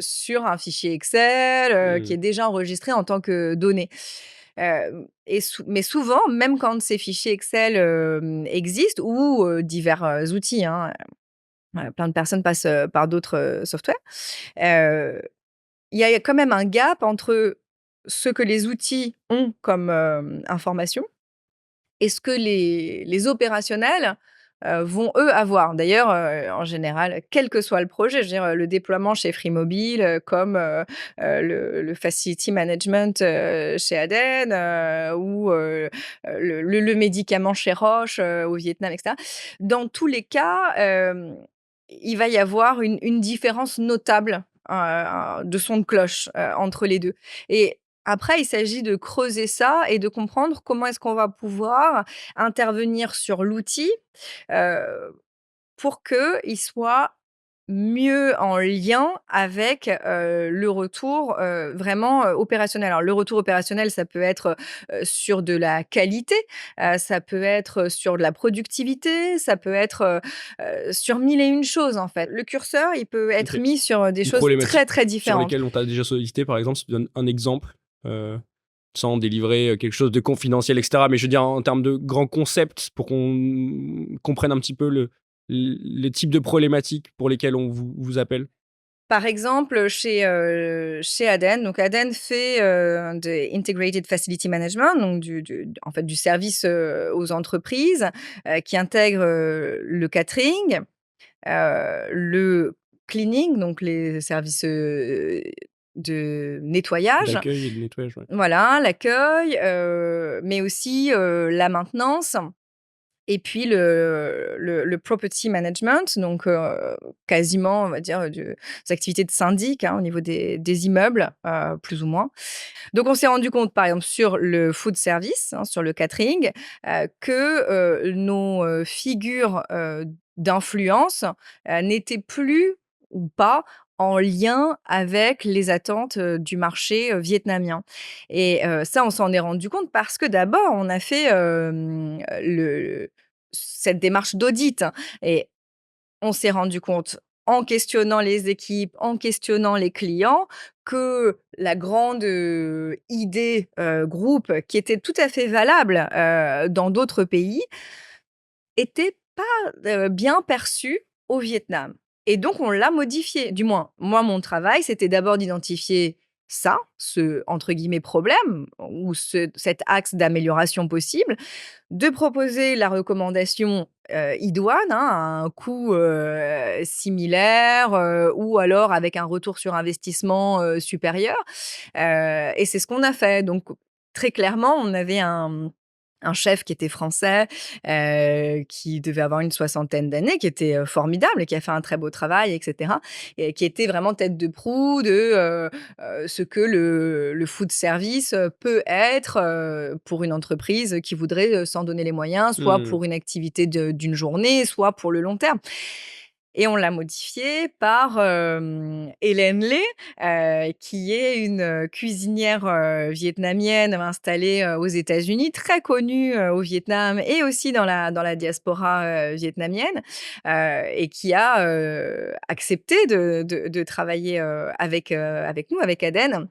sur un fichier Excel, qui est Mmh. déjà enregistré en tant que données. Et mais souvent, même quand ces fichiers Excel, existent ou, divers, outils, hein, plein de personnes passent, par d'autres, softwares, heu, il y a quand même un gap entre ce que les outils ont comme, information et ce que les opérationnels, vont eux avoir. D'ailleurs, en général, quel que soit le projet, je veux dire, le déploiement chez Free Mobile, comme, le facility management, chez Adyen, ou, le médicament chez Roche, au Vietnam et cetera. Dans tous les cas, il va y avoir une différence notable, de son de cloche, entre les 2 et après, il s'agit de creuser ça et de comprendre comment est-ce qu'on va pouvoir intervenir sur l'outil, heu, pour qu'il soit mieux en lien avec, le retour, vraiment, opérationnel. Alors le retour opérationnel, ça peut être, sur de la qualité, ça peut être sur de la productivité, ça peut être, sur mille et une choses, en fait. Le curseur, il peut OK. être mis sur, des Une choses très, problématique très sur différentes. lesquelles on t'a déjà sollicité, par exemple, si tu donnes un exemple, heu, sans délivrer, quelque chose de confidentiel et cetera, mais je veux dire en termes de grands concepts pour qu'on comprenne un petit peu les types de problématiques pour lesquelles on vous appelle? Par exemple, chez Adyen, donc Adyen fait, de integrated facility management, donc en fait, du service, aux entreprises, qui intègre, le catering, le cleaning, donc les services, de nettoyage, D'accueil et de nettoyage, ouais. voilà, l'accueil, mais aussi, la maintenance Et puis le property management, donc quasiment, on va dire, des activités de syndic, hein, au niveau des immeubles, plus ou moins. Donc on s'est rendu compte, par exemple, sur le food service, hein, sur le catering, que, nos, figures, d'influence, n'étaient plus ou pas en lien avec les attentes, du marché, vietnamien. Et ça, on s'en est rendu compte parce que d'abord, on a fait, le cette démarche d'audit, hein, et on s'est rendu compte, en questionnant les équipes, en questionnant les clients, que la grande, idée, groupe qui était tout à fait valable, dans d'autres pays, était pas, bien perçue au Vietnam. Et donc on l'a modifié. Du moins, moi, mon travail, c'était d'abord d'identifier ça, ce, entre guillemets, «problème» ou cet axe d'amélioration possible, de proposer la recommandation, idoine, hein, à un coût, similaire, ou alors avec un retour sur investissement, supérieur, et c'est ce qu'on a fait. Donc très clairement, on avait un chef qui était français, qui devait avoir une soixantaine d'années, qui était, formidable et qui a fait un très beau travail et cetera, et qui était vraiment tête de proue de, ce que le food service, peut être, pour une entreprise qui voudrait, s'en donner les moyens, soit Mmh. pour une activité d'une journée, soit pour le long terme. Et on l'a modifié par, Hélène Lê, qui est une, cuisinière, vietnamienne installée, aux États-Unis, très connue, au Vietnam et aussi dans la diaspora, vietnamienne, et qui a, accepté de travailler, avec nous, avec Aden,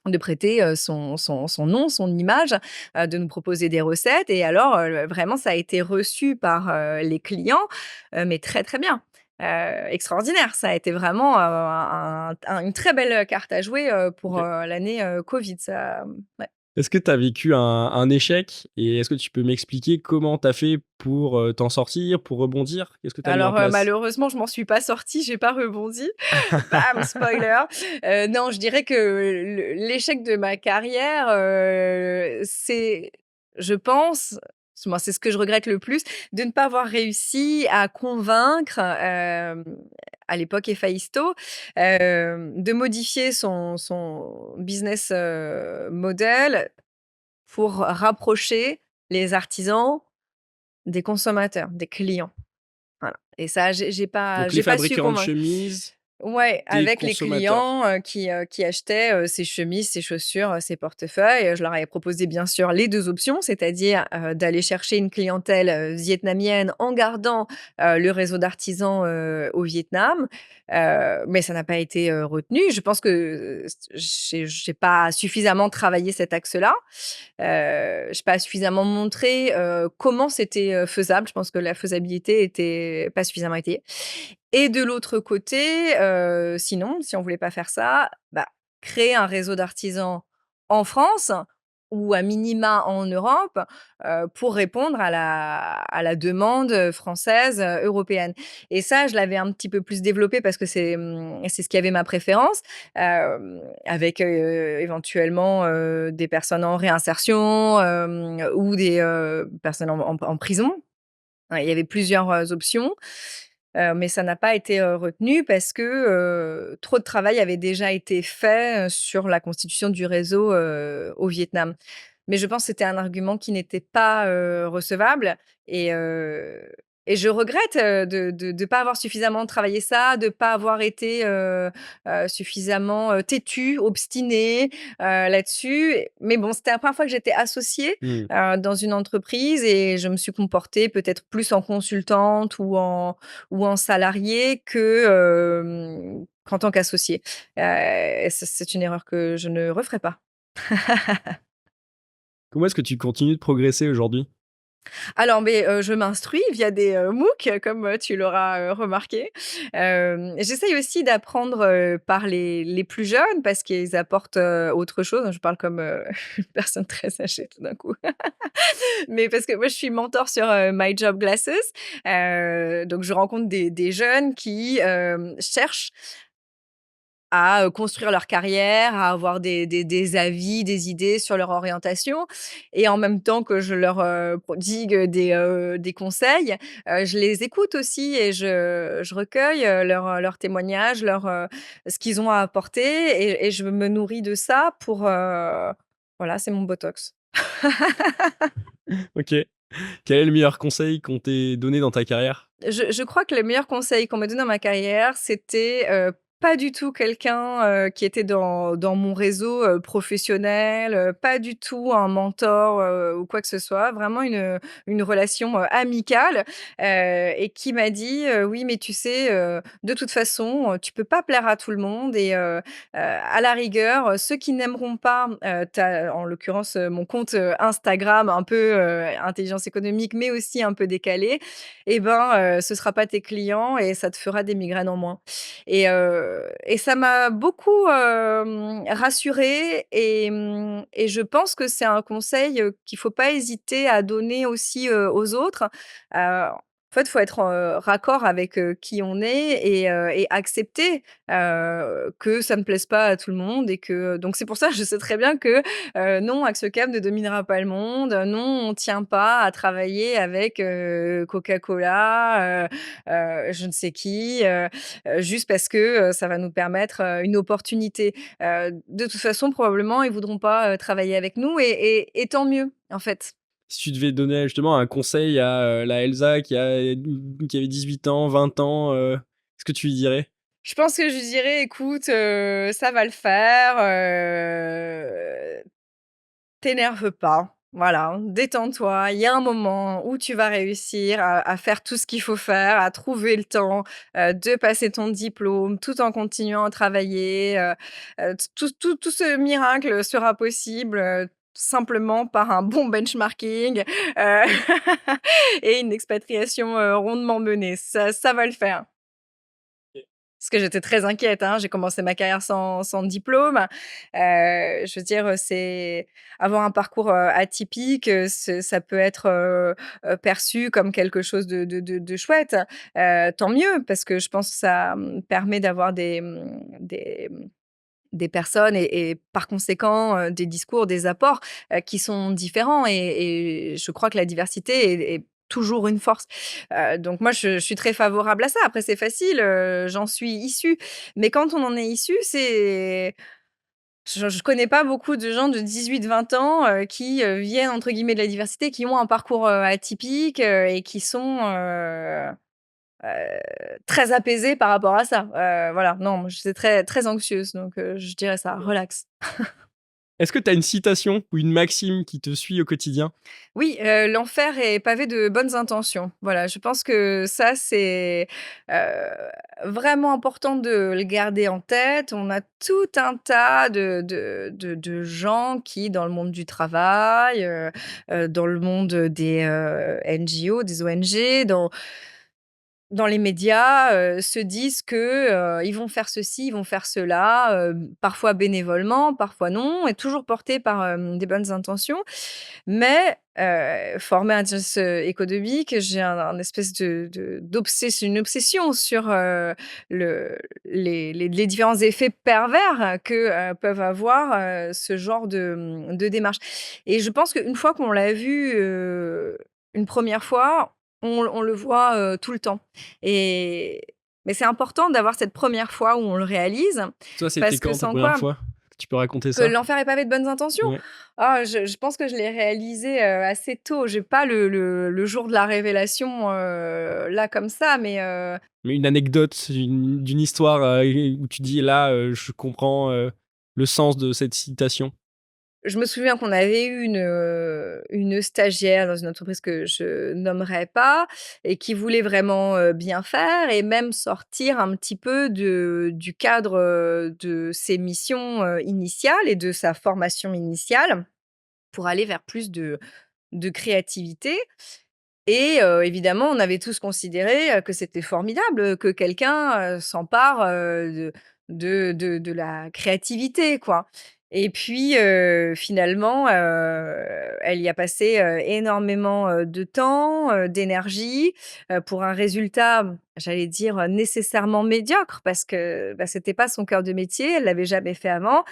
de prêter, son nom, son image, de nous proposer des recettes. Et alors, vraiment ça a été reçu par, les clients, mais très, très bien. Extraordinaire, ça a été vraiment, une très belle carte à jouer, pour, OK. l'année, covid, ça, ouais. Est-ce que tu as vécu un échec et est-ce que tu peux m'expliquer comment tu as fait pour, t'en sortir, pour rebondir? Qu'est-ce que tu as mis en Alors, place? malheureusement, je m'en suis pas sortie, j'ai pas rebondi. Bam, spoiler! Non, je dirais que l'échec de ma carrière, c'est, je pense, moi, c'est ce que je regrette le plus, de ne pas avoir réussi à convaincre, à l'époque Héphaïsto, de modifier son business, model pour rapprocher les artisans des consommateurs, des clients. Voilà, et ça, Donc les j'ai pas su fabricants de convaincre. chemises, Ouais, des avec les consommateurs. clients, qui achetaient, ses chemises, ses chaussures, ses portefeuilles. Je leur avais proposé bien sûr les 2 options, c'est-à-dire, d'aller chercher une clientèle, vietnamienne en gardant, le réseau d'artisans, au Vietnam. Mais ça n'a pas été, retenu. Je pense que, j'ai pas suffisamment travaillé cet axe-là. J'ai pas suffisamment montré, comment c'était, faisable. Je pense que la faisabilité était pas suffisamment étayée. Et de l'autre côté, sinon, si on voulait pas faire ça, bah, créer un réseau d'artisans en France ou à minima en Europe, pour répondre à la demande, française, européenne. Et ça, je l'avais un petit peu plus développé parce que c'est ce qui avait ma préférence, avec, éventuellement, des personnes en réinsertion, ou des, personnes en prison. Ouais, il y avait plusieurs, options. Mais ça n'a pas été, retenu parce que, trop de travail avait déjà été fait, sur la constitution du réseau, au Vietnam. Mais je pense que c'était un argument qui n'était pas, recevable. Et je regrette, de pas avoir suffisamment travaillé ça, de pas avoir été, suffisamment, têtue, obstinée, là-dessus. Mais bon, c'était la première fois que j'étais associée, Mmh. dans une entreprise, et je me suis comportée peut-être plus en consultante ou en salarié qu'en tant qu'associée. Et c'est une erreur que je ne referai pas. Comment est-ce que tu continues de progresser aujourd'hui? Alors, mais, je m'instruis via des, MOOC, comme, tu l'auras, remarqué. J'essaye aussi d'apprendre, par les plus jeunes parce qu'ils apportent, autre chose. Je parle comme, une personne très âgée tout d'un coup. Mais parce que moi, je suis mentor sur, My Job Glasses. Donc je rencontre des jeunes qui, cherchent à construire leur carrière, à avoir des avis, des idées sur leur orientation et en même temps que je leur, prodigue des conseils, je les écoute aussi et je recueille, leurs témoignages, ce qu'ils ont à apporter et je me nourris de ça pour, voilà, c'est mon botox. OK. Quel est le meilleur conseil qu'on t'ait donné dans ta carrière? Je crois que les meilleurs conseils qu'on m'a donné dans ma carrière, c'était, pas du tout quelqu'un, qui était dans mon réseau, professionnel, pas du tout un mentor, ou quoi que ce soit. Vraiment une relation, amicale, et qui m'a dit: «Oui, mais tu sais, de toute façon, tu peux pas plaire à tout le monde et à la rigueur, ceux qui n'aimeront pas, ta» en l'occurrence, mon compte, Instagram un peu, intelligence économique, mais aussi un peu décalé, et ben, ce sera pas tes clients et ça te fera des migraines en moins et ça m'a beaucoup, rassurée et je pense que c'est un conseil, qu'il faut pas hésiter à donner aussi, aux autres. En fait, il faut être, raccord avec, qui on est et accepter, que ça ne plaise pas à tout le monde et que donc c'est pour ça, je sais très bien que, non, Axocab ne dominera pas le monde. Non, on tient pas à travailler avec, Coca-Cola, je ne sais qui, juste parce que, ça va nous permettre, une opportunité. De toute façon, probablement, ils voudront pas, travailler avec nous et tant mieux, en fait. Si tu devais donner justement un conseil à, la Elsa qui avait 18 ans, 20 ans, qu'est-ce que tu lui dirais? Je pense que je lui dirais: «Écoute, ça va le faire, t'énerve pas, voilà, détends-toi. Il y a un moment où tu vas réussir à faire tout ce qu'il faut faire, à trouver le temps, de passer ton diplôme tout en continuant à travailler, tout ce miracle sera possible, simplement par un bon benchmarking, heu, et une expatriation, rondement menée. Ça va le faire». Parce que j'étais très inquiète, hein. J'ai commencé ma carrière sans diplôme. Je veux dire, c'est avoir un parcours, atypique, ça peut être, perçu comme quelque chose de chouette. Tant mieux parce que je pense que ça, permet d'avoir des personnes et par conséquent, des discours, des apports, qui sont différents et je crois que la diversité est toujours une force. Donc moi je suis très favorable à ça. Après c'est facile, j'en suis issue. Mais quand on en est issu, c'est je connais pas beaucoup de gens de 18-20 ans, qui, viennent entre guillemets «de la diversité», qui ont un parcours, atypique, et qui sont, très apaisée par rapport à ça. Voilà, non, moi, j'étais très très anxieuse, donc je dirais ça, relax. Est-ce que tu as une citation ou une maxime qui te suit au quotidien? Oui, l'enfer est pavé de bonnes intentions. Voilà, je pense que ça, c'est, heu, vraiment important de le garder en tête. On a tout un tas de gens qui, dans le monde du travail, dans le monde des, NGO, des ONG, dans les médias, se disent que, ils vont faire ceci, ils vont faire cela, parfois bénévolement, parfois non et toujours portés par, des bonnes intentions. Mais, formée à Intelligence, économique, j'ai un espèce une obsession sur, les différents effets pervers que, peuvent avoir, ce genre de démarche et je pense qu'une fois qu'on l'a vu, une première fois, on le voit, tout le temps et mais c'est important d'avoir cette première fois où on le réalise Toi, c'était parce que quand ta sans première quoi fois? Tu peux raconter que ça? l'enfer est pavé de bonnes intentions? Ouais. Ah, je pense que je l'ai réalisé, assez tôt. J'ai pas le jour de la révélation, là comme ça, mais Mais une anecdote d'une histoire, où tu dis: «Là, je comprends, le sens de cette citation». je me souviens qu'on avait eu une stagiaire dans une entreprise que je nommerai pas et qui voulait vraiment, bien faire et même sortir un petit peu du cadre, de ses missions, initiales et de sa formation initiale pour aller vers plus de créativité et évidemment, on avait tous considéré, que c'était formidable, que quelqu'un, s'empare, de la créativité, quoi Et puis, finalement, elle y a passé, énormément, de temps, d'énergie, pour un résultat, j'allais dire, nécessairement médiocre parce que, bah, c'était pas son cœur de métier, elle l'avait jamais fait avant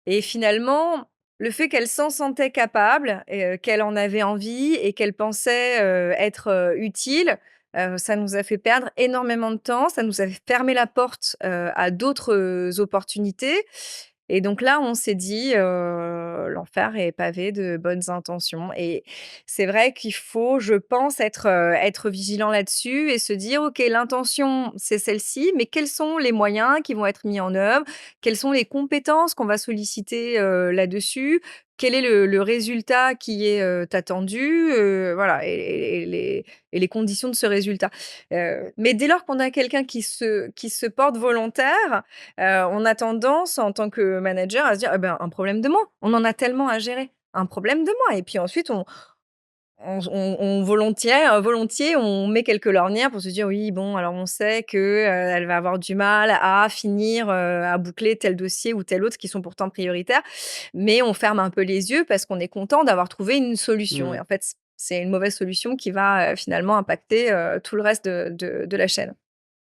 et finalement, le fait qu'elle s'en sentait capable et qu'elle en avait envie et qu'elle pensait, être, utile, ça nous a fait perdre énormément de temps. Ça nous a fermé la porte, à d'autres, opportunités et donc là, on s'est dit, «L'enfer est pavé de bonnes intentions» et c'est vrai qu'il faut, je pense, être vigilant là-dessus et se dire: «OK, l'intention, c'est celle-ci, mais quels sont les moyens qui vont être mis en œuvre? Quelles sont les compétences qu'on va solliciter, là-dessus? Quel est le résultat qui est, attendu?» Voilà et les conditions de ce résultat. Mais dès lors qu'on a quelqu'un qui se porte volontaire, on a tendance en tant que manager à se dire: «Eh ben, un problème de moins». On en a tellement à gérer. Un problème de moins et puis ensuite on volontiers, on met quelques lorgnères pour se dire: «Oui, bon, alors on sait que, elle va avoir du mal à finir, à boucler tel dossier ou tel autre qui sont pourtant prioritaires». Mais on ferme un peu les yeux parce qu'on est content d'avoir trouvé une solution et Mmh. en fait, c'est une mauvaise solution qui va, finalement impacter, tout le reste de la chaîne.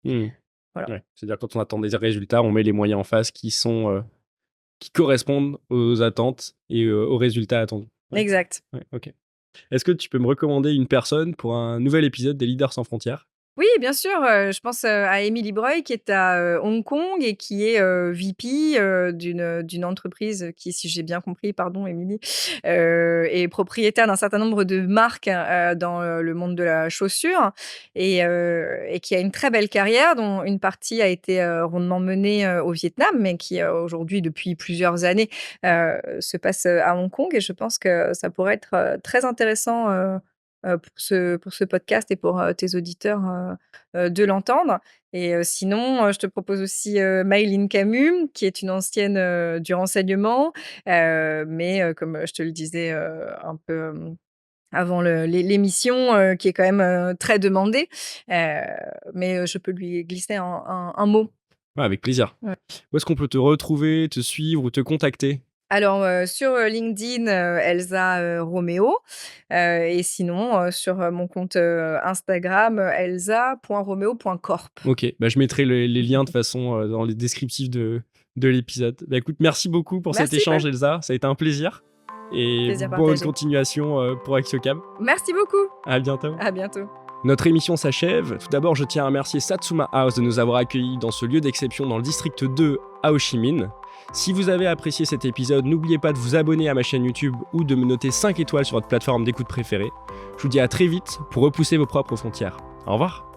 Mmh. Voilà. Ouais, c'est-à-dire quand on attend des résultats, on met les moyens en face qui correspondent aux attentes et aux résultats attendus. Ouais, Exact. ouais, OK. Est-ce que tu peux me recommander une personne pour un nouvel épisode des Leaders sans frontières? Oui, bien sûr, je pense, à Émilie Breuil qui est à, Hong Kong et qui est, VP, d'une entreprise qui, si j'ai bien compris, pardon Émilie, est propriétaire d'un certain nombre de marques, dans, le monde de la chaussure et qui a une très belle carrière dont une partie a été, rondement menée, au Vietnam, mais qui, aujourd'hui, depuis plusieurs années, se passe, à Hong Kong et je pense que ça pourrait être, très intéressant, pour ce podcast et pour, tes auditeurs, de l'entendre et sinon, je te propose aussi, Mayline Camus, qui est une ancienne, du renseignement, mais comme, je te le disais, un peu, avant l'émission, qui est quand même, très demandée, heu, mais je peux lui glisser un mot. Ouais, avec plaisir. Ouais. Où est-ce qu'on peut te retrouver, te suivre ou te contacter? Alors, sur, LinkedIn, Elsa, Roméo, et sinon, sur, mon compte, Instagram, elsa.romeo.corp. OK, bah, je mettrai les liens de toute façon, dans les descriptifs de l'épisode. Bah, écoute, merci beaucoup pour cet Merci, échange Elsa, ça a été un plaisir et plaisir bonne partagé. continuation, pour Axiocam. Merci beaucoup. À bientôt. À bientôt. Notre émission s'achève. Tout d'abord, je tiens à remercier Satsuma House de nous avoir accueillis dans ce lieu d'exception dans le district 2 à Ho Chi Minh. Si vous avez apprécié cet épisode, n'oubliez pas de vous abonner à ma chaîne YouTube ou de me noter 5 étoiles sur votre plateforme d'écoute préférée. Je vous dis à très vite pour repousser vos propres frontières. Au revoir.